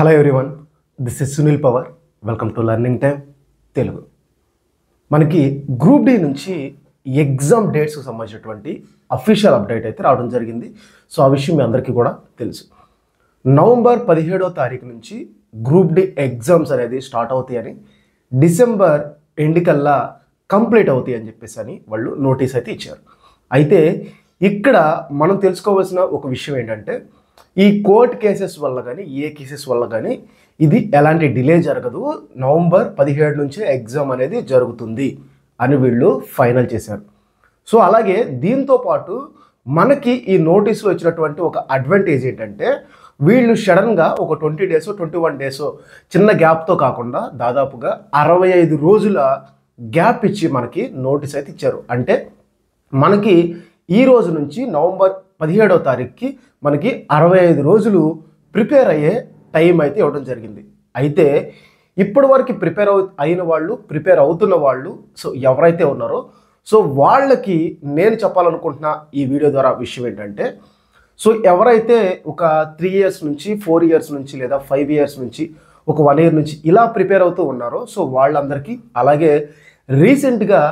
Hello everyone, this is Sunil power. Welcome to learning time Telugu. మనకి group D నుంచి exam డేట్స్కి సంబంధించినటువంటి official update అయితే రావడం జరిగింది. సో ఆ విషయం మీ అందరికీ కూడా తెలుసు. నవంబర్ 17వ తారీఖు నుంచి గ్రూప్ డి ఎగ్జామ్స్ అనేది స్టార్ట్ అవుతాయని, డిసెంబర్ ఎండ్ కల్లా కంప్లీట్ అవుతాయి అని చెప్పేసి అని వాళ్ళు నోటీస్ అయితే ఇచ్చారు. అయితే ఇక్కడ మనం తెలుసుకోవాల్సిన ఒక విషయం ఏంటంటే, ఈ కోర్ట్ కేసెస్ వల్ల కానీ ఏ కేసెస్ వల్ల కానీ ఇది ఎలాంటి డిలే జరగదు, నవంబర్ 17 నుంచే ఎగ్జామ్ అనేది జరుగుతుంది అని వీళ్ళు ఫైనల్ చేశారు. సో అలాగే దీంతో పాటు మనకి ఈ నోటీసులో వచ్చినటువంటి ఒక అడ్వాంటేజ్ ఏంటంటే, వీళ్ళు సడన్గా ఒక 20 days 21 days చిన్న గ్యాప్తో కాకుండా దాదాపుగా 65 రోజుల గ్యాప్ ఇచ్చి మనకి నోటీస్ అయితే ఇచ్చారు. అంటే మనకి ఈ రోజు నుంచి నవంబర్ 17వ తారీఖుకి మనకి 65 రోజులు ప్రిపేర్ అయ్యే టైం అయితే ఇవ్వడం జరిగింది. అయితే ఇప్పటి వరకు ప్రిపేర్ అవుతున్న వాళ్ళు సో ఎవరైతే ఉన్నారో సో వాళ్ళకి నేను చెప్పాలనుకుంటున్న ఈ వీడియో ద్వారా విషయం ఏంటంటే, సో ఎవరైతే ఒక 3 years నుంచి 4 years నుంచి లేదా 5 years నుంచి ఒక 1 year నుంచి ఇలా ప్రిపేర్ అవుతూ ఉన్నారో సో వాళ్ళందరికీ, అలాగే రీసెంట్గా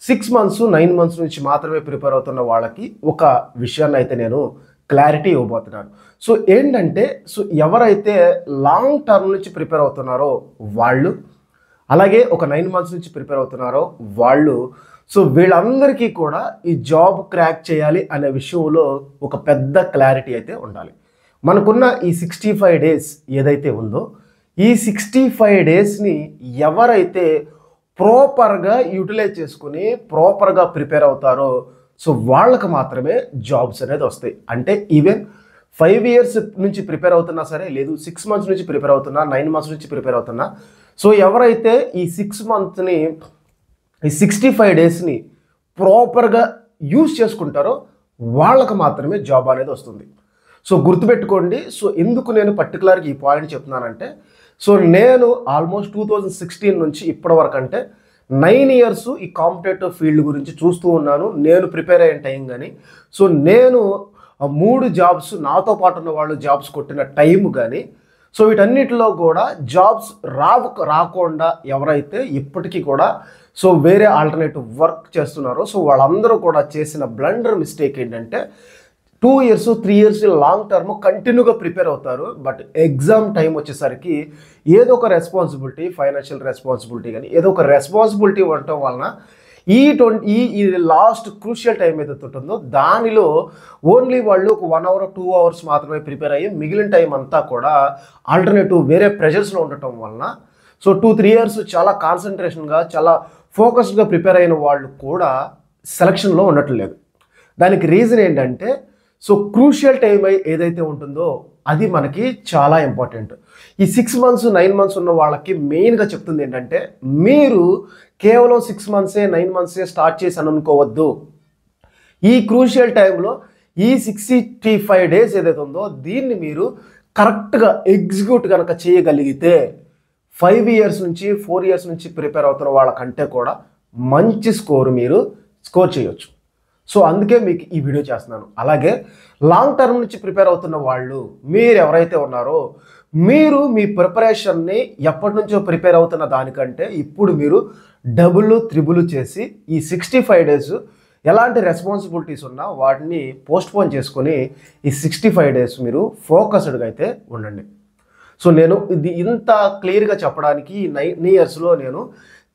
6 months 9 months నుంచి మాత్రమే ప్రిపేర్ అవుతున్న వాళ్ళకి ఒక విషయాన్ని అయితే నేను క్లారిటీ ఇవ్వబోతున్నాను. సో ఏంటంటే, సో ఎవరైతే లాంగ్ టర్మ్ నుంచి ప్రిపేర్ అవుతున్నారో వాళ్ళు, అలాగే ఒక 9 months నుంచి ప్రిపేర్ అవుతున్నారో వాళ్ళు, సో వీళ్ళందరికీ కూడా ఈ జాబ్ క్రాక్ చేయాలి అనే విషయంలో ఒక పెద్ద క్లారిటీ అయితే ఉండాలి. మనకున్న ఈ 65 days ఏదైతే ఉందో, ఈ 65 daysని ఎవరైతే ప్రాపర్గా యూటిలైజ్ చేసుకుని ప్రాపర్గా ప్రిపేర్ అవుతారో సో వాళ్ళకు మాత్రమే జాబ్స్ అనేది వస్తాయి. అంటే ఈవెన్ 5 years నుంచి ప్రిపేర్ అవుతున్నా సరే, లేదు 6 months నుంచి ప్రిపేర్ అవుతున్నా, 9 months నుంచి ప్రిపేర్ అవుతున్నా, సో ఎవరైతే ఈ 6 monthsని ఈ 65 daysని ప్రాపర్గా యూజ్ చేసుకుంటారో వాళ్ళకు మాత్రమే జాబ్ అనేది వస్తుంది. సో గుర్తుపెట్టుకోండి. సో ఎందుకు నేను పర్టికులర్గా ఈ పాయింట్ చెప్తున్నానంటే, సో నేను ఆల్మోస్ట్ 2016 నుంచి ఇప్పటి వరకు అంటే 9 years ఈ కాంపిటేటివ్ ఫీల్డ్ గురించి చూస్తూ ఉన్నాను. నేను ప్రిపేర్ అయిన టైం కానీ, సో నేను 3 jobs నాతో పాటు ఉన్న వాళ్ళు జాబ్స్ కొట్టిన టైం కానీ, సో వీటన్నిటిలో కూడా జాబ్స్ రాకుండా ఎవరైతే ఇప్పటికీ కూడా సో వేరే ఆల్టర్నేటివ్ వర్క్ చేస్తున్నారో సో వాళ్ళందరూ కూడా చేసిన బ్లండర్ మిస్టేక్ ఏంటంటే, 2 years 3 years లాంగ్ టర్మ్ కంటిన్యూగా ప్రిపేర్ అవుతారు. బట్ ఎగ్జామ్ టైం వచ్చేసరికి ఏదో ఒక రెస్పాన్సిబిలిటీ, ఫైనాన్షియల్ రెస్పాన్సిబిలిటీ కానీ ఏదో ఒక రెస్పాన్సిబిలిటీ ఉండటం వలన ఈ లాస్ట్ క్రూషియల్ టైం ఏదైతే ఉంటుందో దానిలో ఓన్లీ వాళ్ళు ఒక 1 hour 2 hours మాత్రమే ప్రిపేర్ అయ్యి మిగిలిన టైం అంతా కూడా ఆల్టర్నేటివ్ వేరే ప్రెషర్స్లో ఉండటం వలన సో 2-3 years చాలా కాన్సన్ట్రేషన్గా చాలా ఫోకస్డ్గా ప్రిపేర్ అయిన వాళ్ళు కూడా సెలక్షన్లో ఉండట్లేదు. దానికి రీజన్ ఏంటంటే, సో క్రూషియల్ టైం ఏదైతే ఉంటుందో అది మనకి చాలా ఇంపార్టెంట్. ఈ 6 months 9 months ఉన్న వాళ్ళకి మెయిన్గా చెప్తుంది ఏంటంటే, మీరు కేవలం 6 months 9 months స్టార్ట్ చేశాను అనుకోవద్దు. ఈ క్రూషియల్ టైంలో ఈ 65 days ఏదైతే ఉందో దీన్ని మీరు కరెక్ట్గా ఎగ్జిక్యూట్ కనుక చేయగలిగితే 5 years నుంచి 4 years నుంచి ప్రిపేర్ అవుతున్న వాళ్ళకంటే కూడా మంచి మీరు స్కోర్ చేయొచ్చు. సో అందుకే మీకు ఈ వీడియో చేస్తున్నాను. అలాగే లాంగ్ టర్మ్ నుంచి ప్రిపేర్ అవుతున్న వాళ్ళు మీరు ఎవరైతే ఉన్నారో మీరు మీ ప్రిపరేషన్ని ఎప్పటి నుంచో ప్రిపేర్ అవుతున్న దానికంటే ఇప్పుడు మీరు డబుల్ త్రిబుల్ చేసి ఈ 65 days ఎలాంటి రెస్పాన్సిబిలిటీస్ ఉన్నా వాటిని పోస్ట్పోన్ చేసుకొని ఈ 65 days మీరు ఫోకస్డ్గా అయితే ఉండండి. సో నేను ఇది ఇంత క్లియర్గా చెప్పడానికి ఈ 9 yearsలో నేను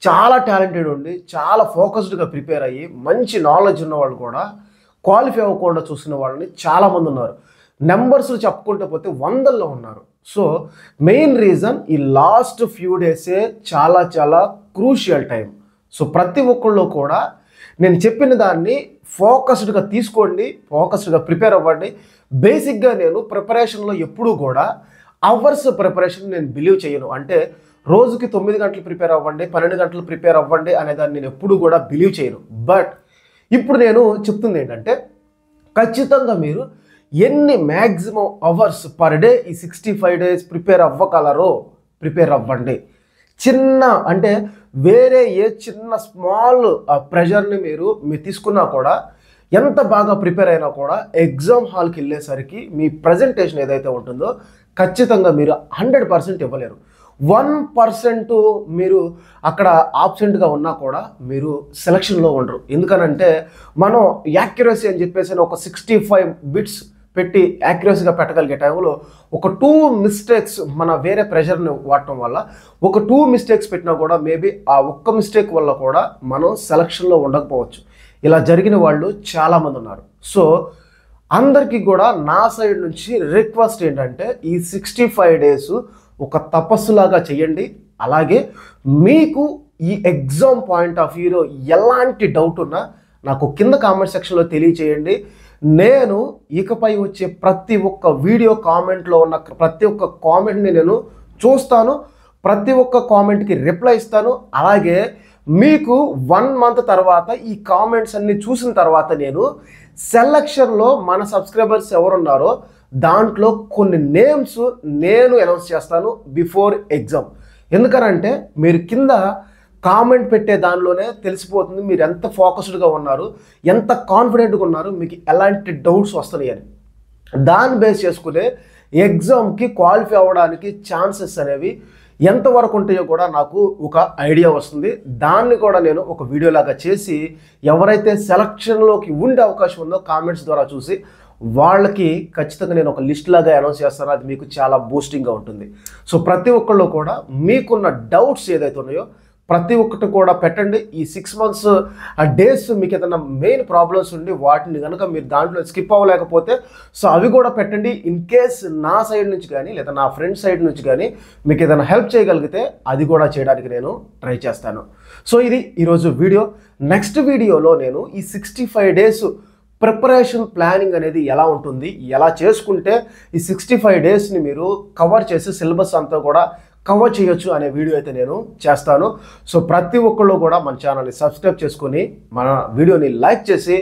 చాలా టాలెంటెడ్ ఉండి చాలా ఫోకస్డ్గా ప్రిపేర్ అయ్యి మంచి నాలెడ్జ్ ఉన్న వాళ్ళు కూడా క్వాలిఫై అవ్వకుండా చూసిన వాళ్ళని చాలామంది ఉన్నారు. నెంబర్స్ చెప్పుకుంటూ పోతే 100లో ఉన్నారు. సో మెయిన్ రీజన్ ఈ లాస్ట్ ఫ్యూ డేసే చాలా క్రూషియల్ టైం. సో ప్రతి ఒక్కళ్ళు కూడా నేను చెప్పిన దాన్ని ఫోకస్డ్గా తీసుకోండి, ఫోకస్డ్గా ప్రిపేర్ అవ్వండి. బేసిక్గా నేను ప్రిపరేషన్లో ఎప్పుడూ కూడా అవర్స్ ప్రిపరేషన్ నేను బిలీవ్ చేయను. అంటే రోజుకి 9 గంటలు ప్రిపేర్ అవ్వండి, 12 గంటలు ప్రిపేర్ అవ్వండి అనేదాన్ని నేను ఎప్పుడు కూడా బిలీవ్ చేయను. బట్ ఇప్పుడు నేను చెప్తుంది ఏంటంటే, ఖచ్చితంగా మీరు ఎన్ని మ్యాక్సిమం అవర్స్ పర్ డే ఈ 65 days ప్రిపేర్ అవ్వగలరో ప్రిపేర్ అవ్వండి. చిన్న అంటే వేరే ఏ చిన్న స్మాల్ ప్రెషర్ని మీరు తీసుకున్నా కూడా, ఎంత బాగా ప్రిపేర్ అయినా కూడా ఎగ్జామ్ హాల్కి వెళ్ళేసరికి మీ ప్రజెంటేషన్ ఏదైతే ఉంటుందో ఖచ్చితంగా మీరు 100% ఇవ్వలేరు. 1% మీరు అక్కడ ఆబ్సెంట్గా ఉన్నా కూడా మీరు సెలక్షన్లో ఉండరు. ఎందుకనంటే మనం యాక్యురసీ అని చెప్పేసి ఒక 65 బిట్స్ పెట్టి యాక్యురసీగా పెట్టగలిగే టైంలో ఒక 2 మిస్టేక్స్ మన వేరే ప్రెషర్ని వాడటం వల్ల ఒక 2 మిస్టేక్స్ పెట్టినా కూడా మేబీ ఆ ఒక్క మిస్టేక్ వల్ల కూడా మనం సెలక్షన్లో ఉండకపోవచ్చు. ఇలా జరిగిన వాళ్ళు చాలామంది ఉన్నారు. సో అందరికీ కూడా నా సైడ్ నుంచి రిక్వెస్ట్ ఏంటంటే ఈ 65 డేస్ ఒక తపస్సులాగా చేయండి. అలాగే మీకు ఈ ఎగ్జామ్ పాయింట్ ఆఫ్ వ్యూలో ఎలాంటి డౌట్ ఉన్నా నాకు కింద కామెంట్ సెక్షన్లో తెలియచేయండి. నేను ఇకపై వచ్చే ప్రతి ఒక్క వీడియో కామెంట్లో ఉన్న ప్రతి ఒక్క కామెంట్ని నేను చూస్తాను, ప్రతి ఒక్క కామెంట్కి రిప్లై ఇస్తాను. అలాగే మీకు 1 మంత్ తర్వాత ఈ కామెంట్స్ అన్ని చూసిన తర్వాత నేను సెలక్షన్లో మన సబ్స్క్రైబర్స్ ఎవరున్నారో దాంట్లో కొన్ని నేమ్స్ నేను అనౌన్స్ చేస్తాను బిఫోర్ ఎగ్జామ్. ఎందుకనంటే మీరు కింద కామెంట్ పెట్టే దానిలోనే తెలిసిపోతుంది మీరు ఎంత ఫోకస్డ్గా ఉన్నారు, ఎంత కాన్ఫిడెంట్గా ఉన్నారు, మీకు ఎలాంటి డౌట్స్ వస్తున్నాయి అని. దాన్ని బేస్ చేసుకునే ఎగ్జామ్కి క్వాలిఫై అవ్వడానికి ఛాన్సెస్ అనేవి ఎంతవరకు ఉంటాయో కూడా నాకు ఒక ఐడియా వస్తుంది. దాన్ని కూడా నేను ఒక వీడియోలాగా చేసి ఎవరైతే సెలక్షన్లోకి ఉండే అవకాశం ఉందో కామెంట్స్ ద్వారా చూసి వాళ్ళకి ఖచ్చితంగా నేను ఒక లిస్ట్ లాగా అనౌన్స్ చేస్తాను. అది మీకు చాలా బూస్టింగ్గా ఉంటుంది. సో ప్రతి ఒక్కళ్ళు కూడా మీకున్న డౌట్స్ ఏదైతే ఉన్నాయో ప్రతి ఒక్కటి కూడా పెట్టండి. ఈ 6 మంత్స్ డేస్ మీకు ఏదైనా మెయిన్ ప్రాబ్లమ్స్ ఉండి వాటిని కనుక మీరు దాంట్లో స్కిప్ అవ్వలేకపోతే సో అవి కూడా పెట్టండి. ఇన్ కేస్ నా సైడ్ నుంచి కానీ లేదా నా ఫ్రెండ్ సైడ్ నుంచి కానీ మీకు ఏదైనా హెల్ప్ చేయగలిగితే అది కూడా చేయడానికి నేను ట్రై చేస్తాను. సో ఇది ఈరోజు వీడియో. నెక్స్ట్ వీడియోలో నేను ఈ 65 డేస్ ప్రిపరేషన్ ప్లానింగ్ అనేది ఎలా ఉంటుంది, ఎలా చేసుకుంటే ఈ 65 డేస్ని మీరు కవర్ చేసి సిలబస్ అంతా కూడా కవర్ చేయొచ్చు అనే వీడియో అయితే నేను చేస్తాను. సో ప్రతి ఒక్కళ్ళు కూడా మన ఛానల్ని సబ్స్క్రైబ్ చేసుకొని మన వీడియోని లైక్ చేసి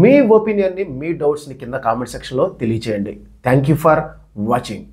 మీ ఒపీనియన్ని, మీ డౌట్స్ని కింద కామెంట్ సెక్షన్లో తెలియచేయండి. Thank you for watching.